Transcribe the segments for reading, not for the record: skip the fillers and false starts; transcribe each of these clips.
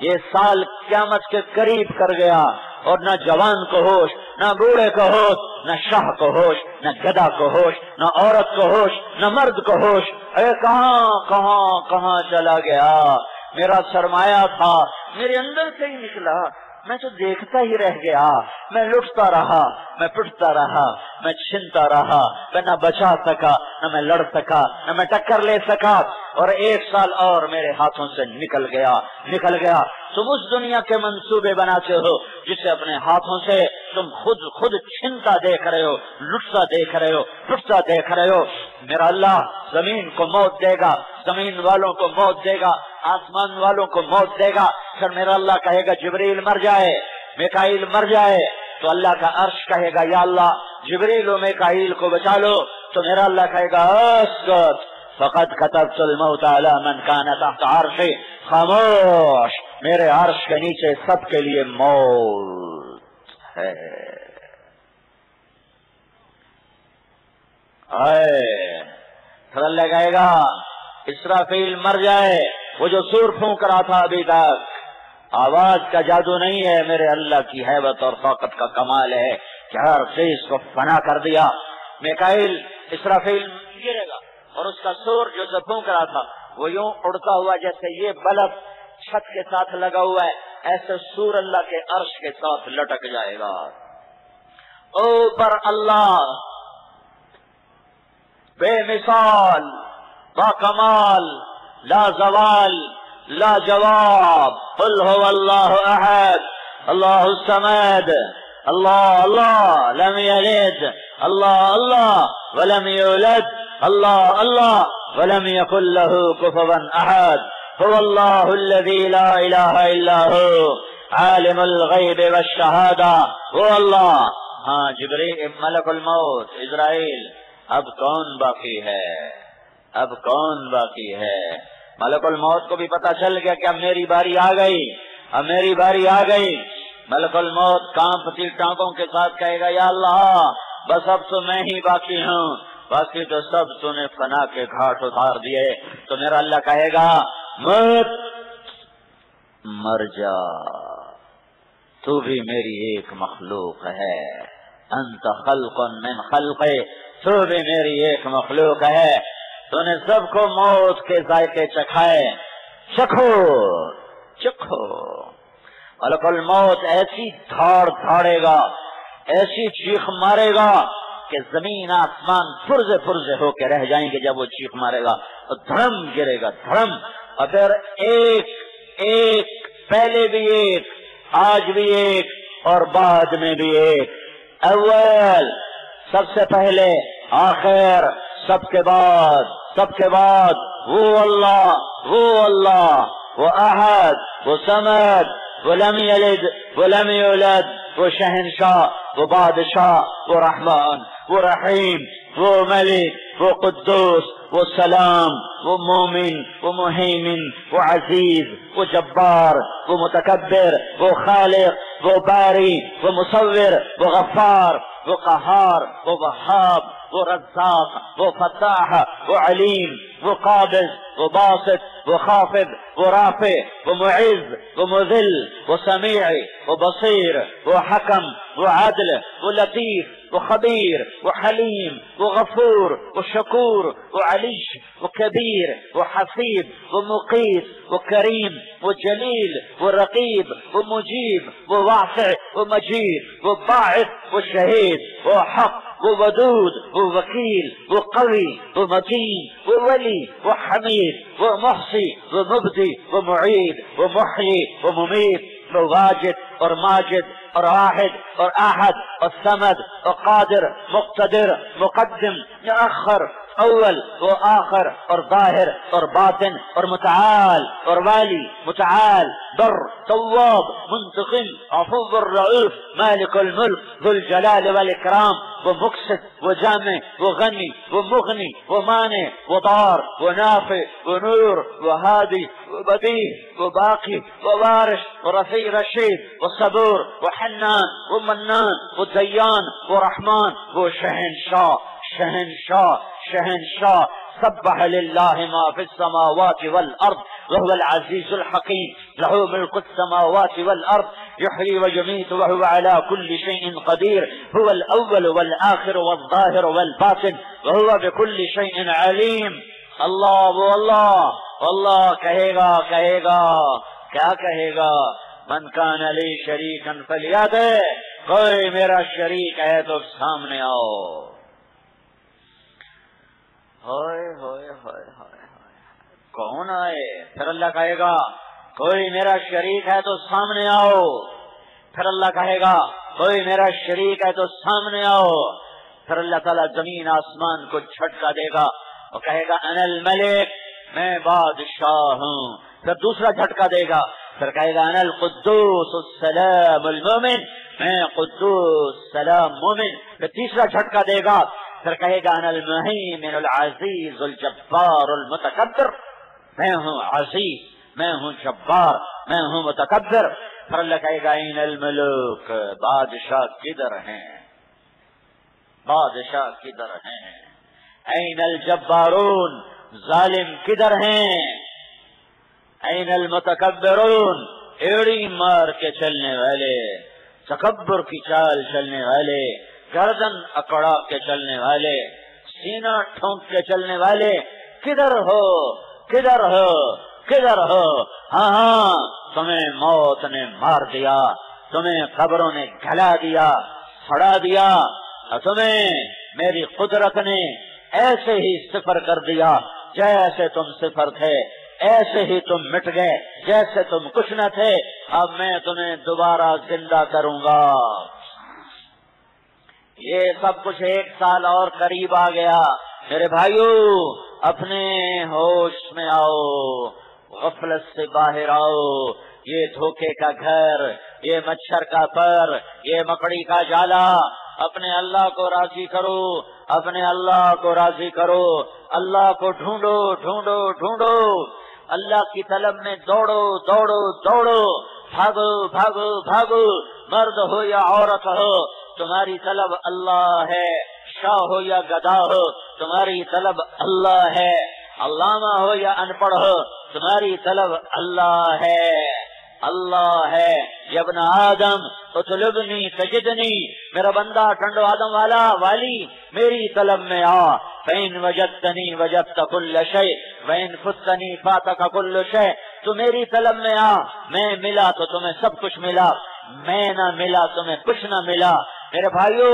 یہ سال قیامت کے قریب کر گیا، اور نہ جوان کو ہوش، نہ بوڑھے کو ہوش، نہ شاہ کو ہوش، نہ گدھا کو ہوش، نہ عورت کو ہوش، نہ مرد کو ہوش۔ اے کہاں چلا گیا؟ میرا سرمایہ تھا، میرے اندر سے ہی نکلا، میں تو دیکھتا ہی رہ گیا، میں لٹتا رہا، میں پٹتا رہا، میں چھنتا رہا، میں نہ بچا سکا، نہ میں لڑ سکا، نہ میں ٹکر لے سکا، اور 1 سال اور میرے ہاتھوں سے نکل گیا۔ تم اس دنیا کے منصوبے بناتے ہو جسے اپنے ہاتھوں سے تم خود چھنتا دیکھ رہے ہو، لٹتا دیکھ رہے ہو، ٹوٹتا دیکھ رہے ہو۔ میرا اللہ زمین کو موت دے گا، زمین والوں کو موت دے گا، آسمان والوں کو موت دے گا۔ پھر میرا اللہ کہے گا جبریل مر جائے، میکائیل مر جائے، تو اللہ کا عرش کہے گا یا اللہ جبریل و میکائیل کو بچا لو، تو میرا اللہ کہے گا اسکت فقد كتبت الموت على من كان تحت عرشي، خاموش، میرے عرش کے نیچے سب کے لیے موت ہے۔ پھر اللہ کہے گا اسرافیل مر جائے، وہ جو سور پھونک رہا تھا ابھی تک، آواز کا جادو نہیں ہے، میرے اللہ کی ہیبت اور طاقت کا کمال ہے کہ ہر چیز کو فنا کر دیا۔ میکائیل اسرافیل گرے گا اور اس کا سور جو پھونک رہا تھا وہ یوں اڑتا ہوا، جیسے یہ بلب چھت کے ساتھ لگا ہوا ہے، ایسے سور اللہ کے عرش کے ساتھ لٹک جائے گا۔ اوپر اللہ بے مثال، با کمال، لا زوال، لا جواب، قل هو اللہ احد اللہ الصمد اللہ لم یلد اللہ ولم یولد اللہ ولم یکن له کفوا احد هو اللہ الذی لا الہ الا هو عالم الغیب والشہادہ، وہ اللہ۔ ہاں جبریل ملک الموت اسرائیل، اب کون باقی ہے؟ ملک الموت کو بھی پتا چل گیا کہ اب میری باری آ گئی، ملک الموت کانپتی ٹانگوں کے ساتھ کہے گا یا اللہ بس اب تو میں ہی باقی ہوں، باقی تو سب تو نے فنا کے گھاٹ اتار دیے۔ تو میرا اللہ کہے گا موت مر جا، تو بھی میری ایک مخلوق ہے، انت خلق من خلقی، تو بھی میری ایک مخلوق ہے، تو نے سب کو موت کے ذائقے چکھائے، چکھو۔ ملک الموت ایسی دھاڑے گا، ایسی چیخ مارے گا کہ زمین آسمان پرزے ہو کے رہ جائیں گے۔ جب وہ چیخ مارے گا تو دھڑم گرے گا، دھڑم، اور پھر ایک پہلے بھی ایک، آج بھی ایک، اور بعد میں بھی ایک، اول سب سے پہلے، آخر سب کے بعد، وہ اللہ، وہ احد، وہ صمد، وہ لم یلد ولم یولد، وہ شہنشاہ، وہ بادشاہ، وہ رحمان، وہ رحیم، وہ ملک، وہ قدوس، وہ سلام، وہ مومن، وہ مہیمن، وہ عزیز، وہ جبار، وہ متکبر، وہ خالق، وہ باری، وہ مصور، وہ غفار، وہ قہار، وہ وہاب، وہ رزاق، وہ فتاح، وہ علیم، وہ قابض، وہ باسط، وہ خافض، وہ رافع، وہ معز، وہ مذل، وہ سمیع، وہ بصیر، وہ حکم، وہ عدل، وہ لطیف، وہ خبیر، وہ حلیم، وہ غفور، وہ شکور، وہ علیش، وہ کبیر، وہ حفیظ، وہ مقیت، وہ کریم، وہ جلیل، وہ رقیب، وہ مجیب، وہ واسع، وہ مجید، وہ باعث، وہ شہید، وہ حق، وہ ودود، وہ وکیل، وہ قوی، وہ متین، وہ ولی، وہ حمید، وہ محصی، وہ مبدی، وہ معید، وہ محیی، وہ ممیت، وہ واجد اور ماجد اور واحد اور احد اور صمد اور قادر، مقتدر، مقدم، مؤخر، اول و آخر اور ظاہر اور باطن اور متعال اور والی، متعال، بر، تواب، منتقم، عفو الرؤوف، مالک الملک، ذو الجلال والاکرام، وہ مقسط، وہ جامع، وہ غنی، وہ مغنی، وہ مانع، وہ ضار، وہ نافع، وہ نور، وہ ہادی، وہ بدیع، وہ باقی، وہ وارث، وہ رفیع رشید، وہ صبور، وہ حنان، وہ منان، وہ دیان، وہ رحمان، وہ شہنشاہ، سبح للہ ما فی السماوات والارض وهو العزیز الحکیم۔ لہ ملک السماوات والارض یحیی ویمیت وہو علی کل شیء قدیر هو الاول والآخر والظاہر والباطن وہو بکل شیء علیم. اللہ وہ اللہ کہے گا کیا کہے گا؟ من کان لی شریکا فلیأتی، کوئی میرا شریک ہے تو سامنے آؤ. ہوئے ہوئے ہوئے ہوئے کون آئے؟ پھر اللہ کہے گا کوئی میرا شریک ہے تو سامنے آؤ. پھر اللہ کہے گا کوئی میرا شریک ہے تو سامنے آؤ. پھر اللہ تعالیٰ زمین آسمان کو جھٹکا دے گا اور کہے گا انا الملک، میں بادشاہ ہوں. پھر دوسرا جھٹکا دے گا، پھر کہے گا انا القدوس السلام المومن، میں قدوس سلام مومن. پھر تیسرا جھٹکا دے گا، پھر کہے گا انا المہیمن العزیز الجبار المتکبر، میں ہوں عزیز، میں ہوں جبار، میں ہوں متکبر. پھر اللہ کہے گا این الملوک، بادشاہ کدھر ہیں، بادشاہ کدھر ہیں؟ این الجبارون، ظالم کدھر ہیں؟ این المتکبرون، ایڑی مار کے چلنے والے، تکبر کی چال چلنے والے، گردن اکڑا کے چلنے والے، سینہ ٹھونک کے چلنے والے، کدھر ہو کدھر ہو کدھر ہو؟ ہاں تمہیں موت نے مار دیا، تمہیں قبروں نے گلا دیا، سڑا دیا، اور تمہیں میری قدرت نے ایسے ہی صفر کر دیا، جیسے تم صفر تھے ایسے ہی تم مٹ گئے، جیسے تم کچھ نہ تھے. اب میں تمہیں دوبارہ زندہ کروں گا. یہ سب کچھ 1 سال اور قریب آ گیا. میرے بھائیو اپنے ہوش میں آؤ، غفلت سے باہر آؤ. یہ دھوکے کا گھر، یہ مچھر کا پر، یہ مکڑی کا جالا، اپنے اللہ کو راضی کرو، اپنے اللہ کو راضی کرو. اللہ کو ڈھونڈو ڈھونڈو ڈھونڈو، اللہ کی طلب میں دوڑو دوڑو دوڑو، بھاگو بھاگو بھاگو. مرد ہو یا عورت ہو تمہاری طلب اللہ ہے، شاہ ہو یا گدھا ہو تمہاری طلب اللہ ہے، علامہ ہو یا ان پڑھ ہو تمہاری طلب اللہ ہے. اللہ ہے. یا ابن آدم اطلبنی تجدنی، میرا بندہ ٹنڈو آدم والا والی میری طلب میں آ. فإن وجدتنی وجدت کل شیء وإن فتنی فاتک کل شیء. تو میری طلب میں آ، میں ملا تو تمہیں سب کچھ ملا، میں نہ ملا تمہیں کچھ نہ ملا. میرے بھائیو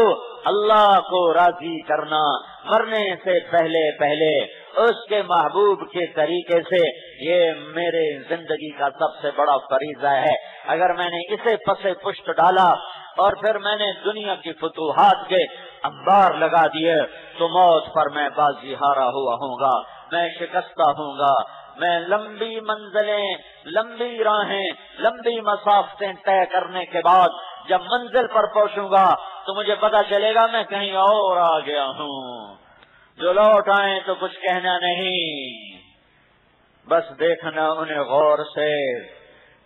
اللہ کو راضی کرنا مرنے سے پہلے پہلے اس کے محبوب کے طریقے سے، یہ میرے زندگی کا سب سے بڑا فریضہ ہے. اگر میں نے اسے پسے پشت ڈالا اور پھر میں نے دنیا کی فتوحات کے انبار لگا دیے تو موت پر میں بازی ہارا ہوا ہوں گا، میں شکستہ ہوں گا. میں لمبی منزلیں، لمبی راہیں، لمبی مسافتیں طے کرنے کے بعد جب منزل پر پہنچوں گا تو مجھے پتا چلے گا میں کہیں اور آ گیا ہوں. جو لوٹ آئیں تو کچھ کہنا نہیں، بس دیکھنا انہیں غور سے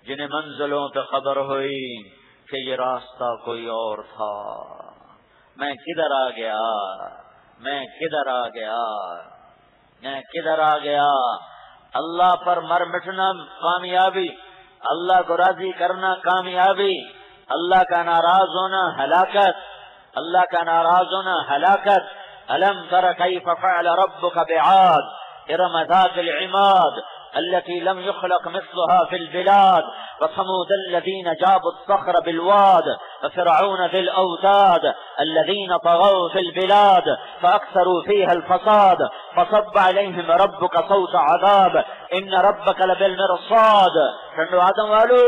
جنہیں منزلوں پہ خبر ہوئی کہ یہ راستہ کوئی اور تھا. میں کدھر آ گیا، میں کدھر آ گیا، میں کدھر آ گیا. اللہ پر مر مٹنا کامیابی، اللہ کو راضی کرنا کامیابی، اللہ کا ناراض ہونا ہلاکت، اللہ کا ناراض ہونا ہلاکت. ألم تر كيف فعل ربك بعاد إرم ذات العماد التي لم يخلق مثلها في البلاد وثمود الذين جابوا الصخر بالواد وفرعون ذي الأوتاد الذين طغوا في البلاد فأكثروا فيها الفساد فصب عليهم ربك صوت عذاب إن ربك لبالمرصاد. ٹھنڈو آدم والو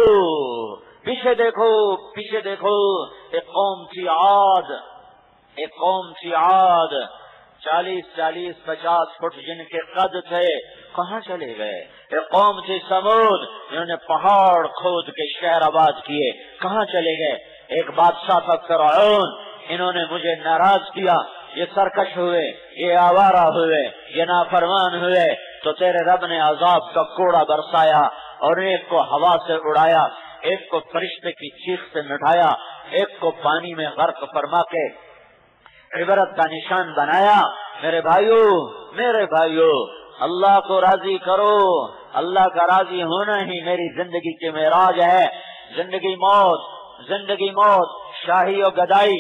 پیچھے دیکھو پیچھے دیکھو، ایک قوم تھی عاد، ایک قوم تھی عاد، 40-50 فٹ جن کے قد تھے، کہاں چلے گئے؟ ایک قوم تھی سمود، انہوں نے پہاڑ کھود کے شہر آباد کیے، کہاں چلے گئے؟ ایک بادشاہ تھا فرعون، انہوں نے مجھے ناراض کیا، یہ سرکش ہوئے، یہ آوارہ ہوئے، یہ نافرمان ہوئے، تو تیرے رب نے عذاب کا کوڑا برسایا اور ایک کو ہوا سے اڑایا، ایک کو فرشتے کی چیخ سے مٹایا، ایک کو پانی میں غرق فرما کے عبرت کا نشان بنایا. میرے بھائیو اللہ کو راضی کرو، اللہ کا راضی ہونا ہی میری زندگی کی معراج ہے. زندگی موت شاہی و گدائی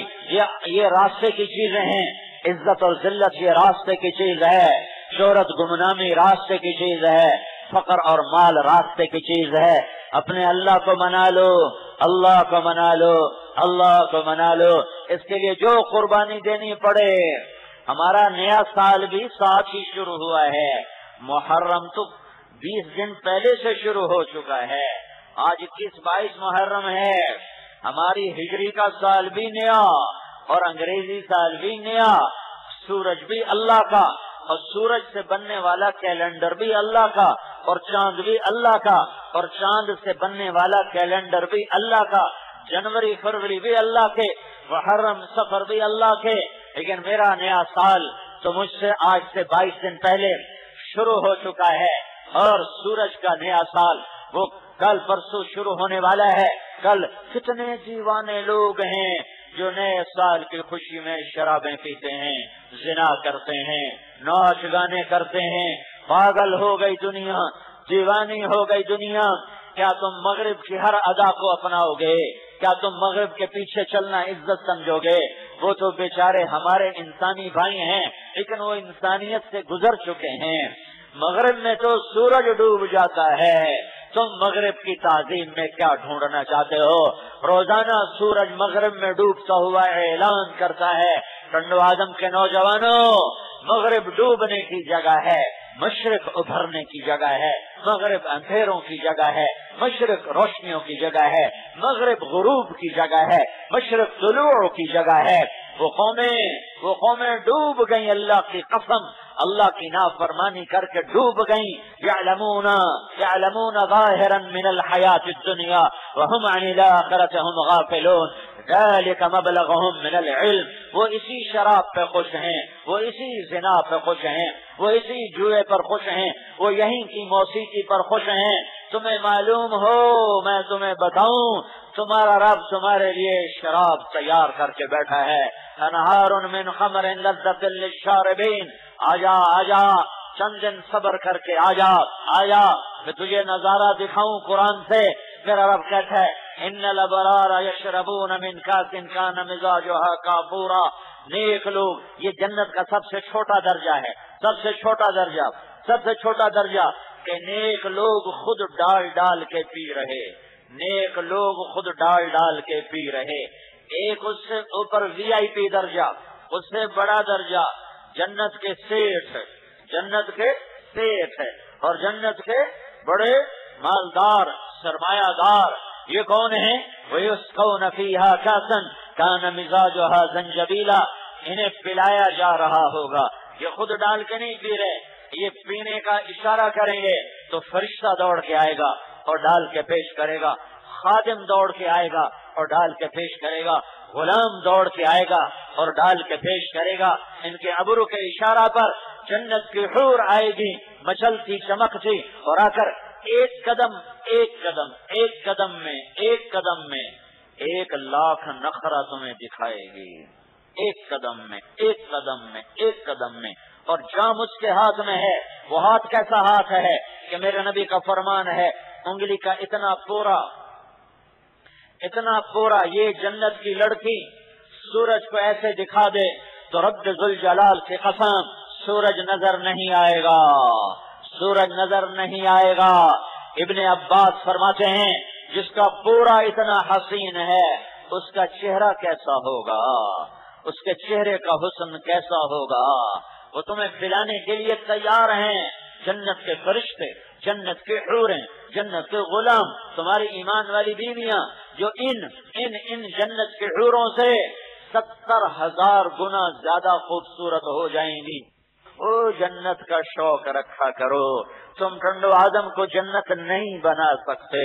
یہ راستے کی چیزیں ہیں. عزت اور ذلت یہ راستے کی چیز ہے. شہرت گمنامی راستے کی چیز ہے. فقر اور مال راستے کی چیز ہے. اپنے اللہ کو منا لو, اللہ کو منا لو, اللہ کو منا لو. اس کے لیے جو قربانی دینی پڑے. ہمارا نیا سال بھی ساتھ ہی شروع ہوا ہے. محرم تو 20 دن پہلے سے شروع ہو چکا ہے. آج 21-22 محرم ہے. ہماری ہجری کا سال بھی نیا اور انگریزی سال بھی نیا. سورج بھی اللہ کا اور سورج سے بننے والا کیلنڈر بھی اللہ کا اور چاند بھی اللہ کا اور چاند سے بننے والا کیلنڈر بھی اللہ کا. جنوری فروری بھی اللہ کے, محرم سفر بھی اللہ کے. لیکن میرا نیا سال تو مجھ سے آج سے 22 دن پہلے شروع ہو چکا ہے اور سورج کا نیا سال وہ کل پرسوں شروع ہونے والا ہے. کل کتنے دیوانے لوگ ہیں جو نئے سال کی خوشی میں شرابیں پیتے ہیں, زنا کرتے ہیں, ناچ گانے کرتے ہیں. پاگل ہو گئی دنیا, دیوانی ہو گئی دنیا. کیا تم مغرب کی ہر ادا کو اپناؤ گے؟ کیا تم مغرب کے پیچھے چلنا عزت سمجھو گے؟ وہ تو بیچارے ہمارے انسانی بھائی ہیں لیکن وہ انسانیت سے گزر چکے ہیں. مغرب میں تو سورج ڈوب جاتا ہے. تم مغرب کی تعظیم میں کیا ڈھونڈنا چاہتے ہو؟ روزانہ سورج مغرب میں ڈوبتا ہوا اعلان کرتا ہے, ٹنڈو آدم کے نوجوانوں, مغرب ڈوبنے کی جگہ ہے, مشرق ابھرنے کی جگہ ہے. مغرب اندھیروں کی جگہ ہے, مشرق روشنیوں کی جگہ ہے. مغرب غروب کی جگہ ہے, مشرق طلوع کی جگہ ہے. وہ قومیں ڈوب گئیں, اللہ کی قسم, اللہ کی نافرمانی کر کے ڈوب گئیں. یعلمون ظاہرا من الحیات الدنیا وهم عن الآخرة هم غافلون. ذلك مبلغهم من العلم. وہ اسی شراب پہ خوش ہیں, وہ اسی زنا پہ خوش ہیں, وہ اسی جوئے پر خوش ہیں, وہ یہیں کی موسیقی پر خوش ہیں. تمہیں معلوم ہو, میں تمہیں بتاؤں, تمہارا رب تمہارے لیے شراب تیار کر کے بیٹھا ہے. انہار من خمر لذت للشاربین. آجا چند دن صبر کر کے آجا میں تجھے نظارہ دکھاؤں قرآن سے. میرا رب کہتا ہے ان الابرار یشربون من کاس کان مزاجها کافورا. نیک لوگ, یہ جنت کا سب سے چھوٹا درجہ ہے, سب سے چھوٹا درجہ کہ نیک لوگ خود ڈال کے پی رہے. نیک لوگ خود ڈال کے پی رہے. ایک اس سے اوپر وی آئی پی درجہ, اس سے بڑا درجہ جنت کے سیٹھ ہے اور جنت کے بڑے مالدار سرمایہ دار. یہ کون ہیں؟ وَيُسْقَوْنَ فِيهَا كَأْسًا كَانَ مِزَاجُهَا زَنْجَبِيلًا. انہیں پلایا جا رہا ہوگا. یہ خود ڈال کے نہیں پی رہے, یہ پینے کا اشارہ کریں گے تو فرشتہ دوڑ کے آئے گا اور ڈال کے پیش کرے گا. خادم دوڑ کے آئے گا اور ڈال کے پیش کرے گا. غلام دوڑ کے آئے گا اور ڈال کے پیش کرے گا. ان کے ابرو کے اشارہ پر جنت کی حور آئے گی, مچلتی چمکتی, اور آ کر ایک قدم میں 1,00,000 نخرہ تمہیں دکھائے گی. ایک قدم میں اور جام اس کے ہاتھ میں ہے. وہ ہاتھ کیسا ہاتھ ہے کہ میرے نبی کا فرمان ہے, انگلی کا اتنا پورا یہ جنت کی لڑکی سورج کو ایسے دکھا دے تو رب ذوالجلال کی قسم سورج نظر نہیں آئے گا. ابن عباس فرماتے ہیں جس کا پورا اتنا حسین ہے اس کا چہرہ کیسا ہوگا, اس کے چہرے کا حسن کیسا ہوگا. وہ تمہیں پلانے کے لیے تیار ہیں. جنت کے فرشتے, جنت کے حوریں, جنت کے غلام, تمہاری ایمان والی بیویاں جو ان جنت کے حوروں سے 70,000 گنا زیادہ خوبصورت ہو جائیں گی. او جنت کا شوق رکھا کرو. تم ٹنڈو آدم کو جنت نہیں بنا سکتے.